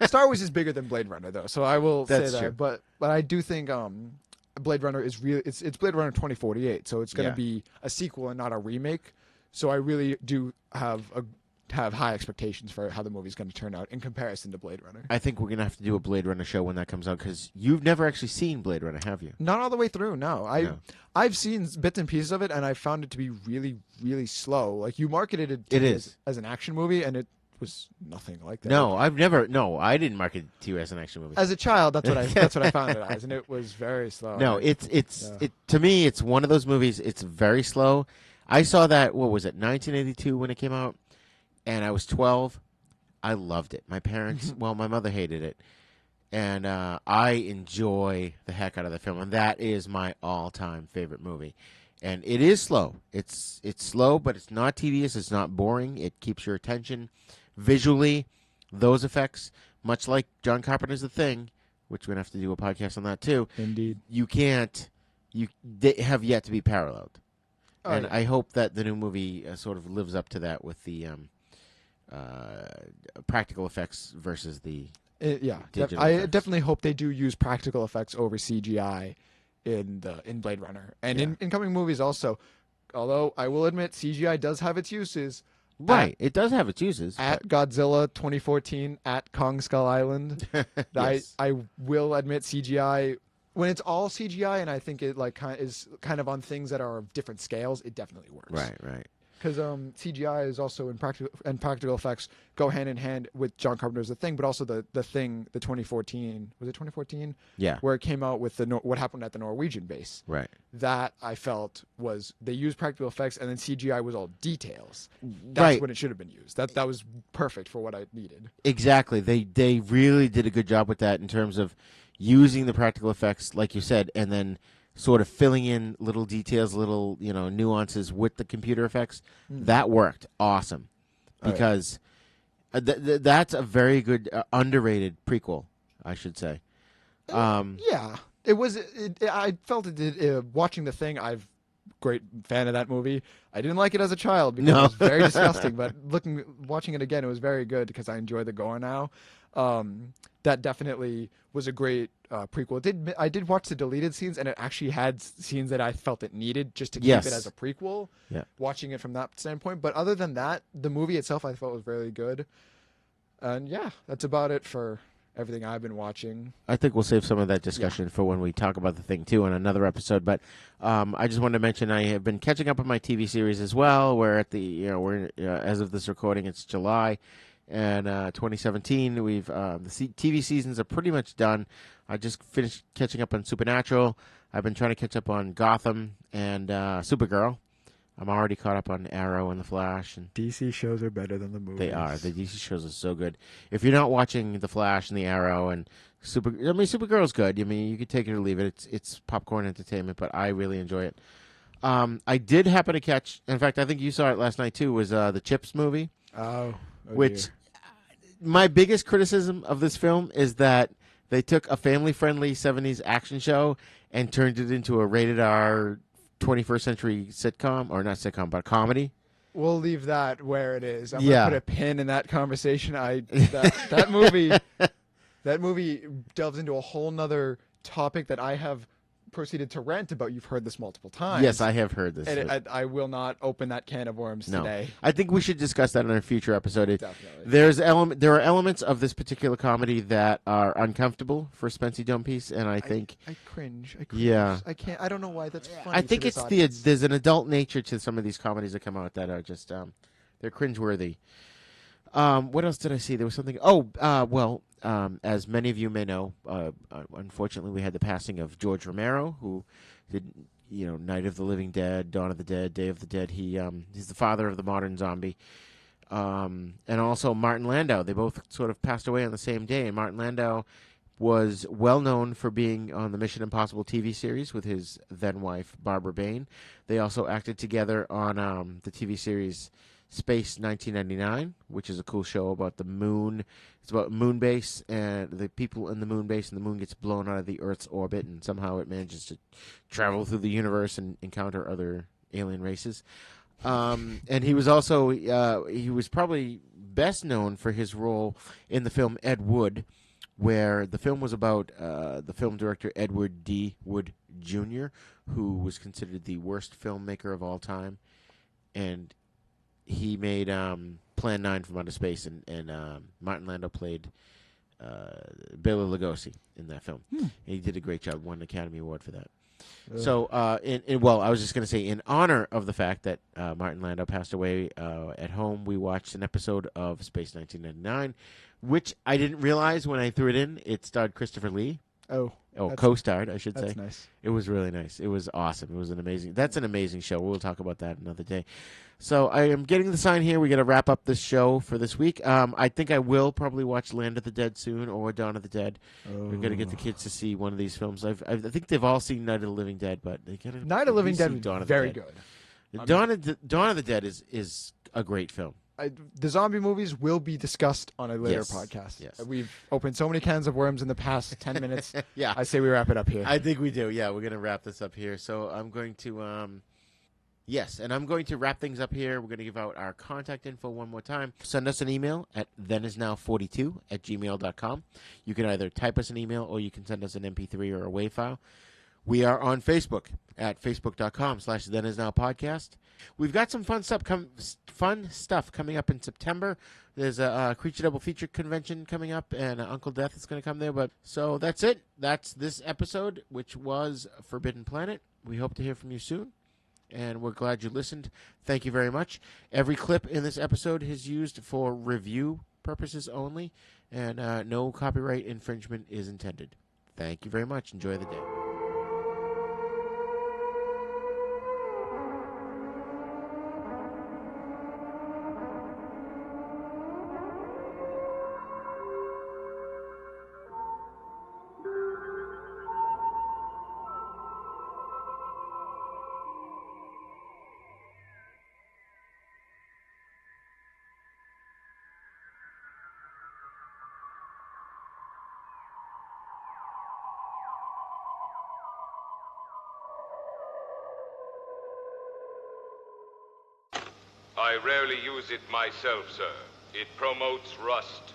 Star Wars is bigger than Blade Runner, though, so I will That's say that. true. But I do think Blade Runner is real. It's Blade Runner 2048, so it's going to be a sequel and not a remake. So I really do have high expectations for how the movie's going to turn out in comparison to Blade Runner. I think we're going to have to do a Blade Runner show when that comes out, because you've never actually seen Blade Runner, have you? Not all the way through, no. I've seen bits and pieces of it, and I found it to be really, really slow. Like, you marketed it as an action movie, and it was nothing like that. No, I didn't market it to you as an action movie. As a child, that's what I found it as, and it was very slow. No, to me, it's one of those movies, it's very slow. I saw that, what was it, 1982 when it came out? And I was 12. I loved it. My parents, my mother hated it. And I enjoy the heck out of the film. And that is my all-time favorite movie. And it is slow. It's slow, but it's not tedious. It's not boring. It keeps your attention. Visually, those effects, much like John Carpenter's The Thing, which we're going to have to do a podcast on that too. Indeed. They have yet to be paralleled. Oh, and yeah. I hope that the new movie sort of lives up to that with the practical effects versus the digital I effects. definitely hope they do use practical effects over CGI in Blade Runner and in coming movies also. Although I will admit CGI does have its uses. Right, it does have its uses. At Godzilla 2014, at Kong Skull Island, Yes. I will admit CGI. When it's all CGI, and I think it is kind of on things that are of different scales, it definitely works. Right. Because CGI is also in practical effects go hand in hand with John Carpenter's The Thing, but also the Thing, the 2014, was it 2014? Yeah. Where it came out with what happened at the Norwegian base. Right. That I felt was they used practical effects and then CGI was all details. That's Right. when it should have been used. That was perfect for what I needed. Exactly. They really did a good job with that in terms of using the practical effects, like you said, and then sort of filling in little details, little nuances with the computer effects. That worked awesome because that's a very good underrated prequel, I should say. Yeah, it was. I felt it did. Watching The Thing, I've great fan of that movie. I didn't like it as a child because it was very disgusting, but watching it again, it was very good because I enjoy the gore now. That definitely was a great prequel. I did watch the deleted scenes, and it actually had scenes that I felt it needed just to keep it as a prequel. Yeah. Watching it from that standpoint, but other than that, the movie itself I felt was really good. And yeah, that's about it for everything I've been watching. I think we'll save some of that discussion for when we talk about The Thing too in another episode. But I just wanted to mention I have been catching up on my TV series as well. We're at we're as of this recording, it's July. And 2017, we've the TV seasons are pretty much done. I just finished catching up on Supernatural. I've been trying to catch up on Gotham and Supergirl. I'm already caught up on Arrow and The Flash. And DC shows are better than the movies. They are. The DC shows are so good. If you're not watching The Flash and the Arrow and Supergirl's good. I mean, you could take it or leave it. It's popcorn entertainment, but I really enjoy it. I did happen to catch. In fact, I think you saw it last night too. Was the Chips movie? Which my biggest criticism of this film is that they took a family-friendly 70s action show and turned it into a rated R 21st century sitcom, or not sitcom, but comedy. We'll leave that where it is. I'm going to put a pin in that conversation. That movie, That movie delves into a whole nother topic that I have proceeded to rant about. You've heard this multiple times. Yes, I have heard this. And I will not open that can of worms today. I think we should discuss that in a future episode. Definitely. There are elements of this particular comedy that are uncomfortable for Spency Domepiece, and I think I cringe. Yeah, I can't. I don't know why that's funny. I think to it's this audience. there's an adult nature to some of these comedies that come out that are just they're cringeworthy. What else did I see? There was something. As many of you may know, unfortunately, we had the passing of George Romero, who did, Night of the Living Dead, Dawn of the Dead, Day of the Dead. He's the father of the modern zombie. And also Martin Landau. They both sort of passed away on the same day. And Martin Landau was well known for being on the Mission Impossible TV series with his then wife, Barbara Bain. They also acted together on the TV series Space 1999, which is a cool show about the moon. It's about moon base and the people in the moon base, and the moon gets blown out of the Earth's orbit, and somehow it manages to travel through the universe and encounter other alien races. And he was also he was probably best known for his role in the film Ed Wood, where the film was about the film director Edward D. Wood Jr., who was considered the worst filmmaker of all time, and he made Plan 9 from Outer Space, and Martin Landau played Bela Lugosi in that film. And he did a great job, won an Academy Award for that. So, I was just going to say, in honor of the fact that Martin Landau passed away, at home we watched an episode of Space 1999, which I didn't realize when I threw it in. It starred Christopher Lee. Co-starred, I should say. That's nice. It was really nice. It was awesome. It was an amazing show. We'll talk about that another day. So I am getting the sign here. We got to wrap up this show for this week. I think I will probably watch Land of the Dead soon or Dawn of the Dead. We're going to get the kids to see one of these films. I think they've all seen Night of the Living Dead, but they got to Night of the Living Dead is very good. Dawn of the Dead is a great film. The zombie movies will be discussed on a later podcast. Yes. We've opened so many cans of worms in the past 10 minutes. Yeah. I say we wrap it up here. I think we do. Yeah, we're going to wrap this up here. So I'm going to, I'm going to wrap things up here. We're going to give out our contact info one more time. Send us an email at thenisnow42@gmail.com. You can either type us an email or you can send us an MP3 or a WAV file. We are on Facebook at facebook.com/thenisnowpodcast. We've got some fun stuff coming up in September. There's a Creature Double Feature convention coming up, and Uncle Death is going to come there. So that's it. That's this episode, which was Forbidden Planet. We hope to hear from you soon, and we're glad you listened. Thank you very much. Every clip in this episode is used for review purposes only, and no copyright infringement is intended. Thank you very much. Enjoy the day. I rarely use it myself, sir. It promotes rust.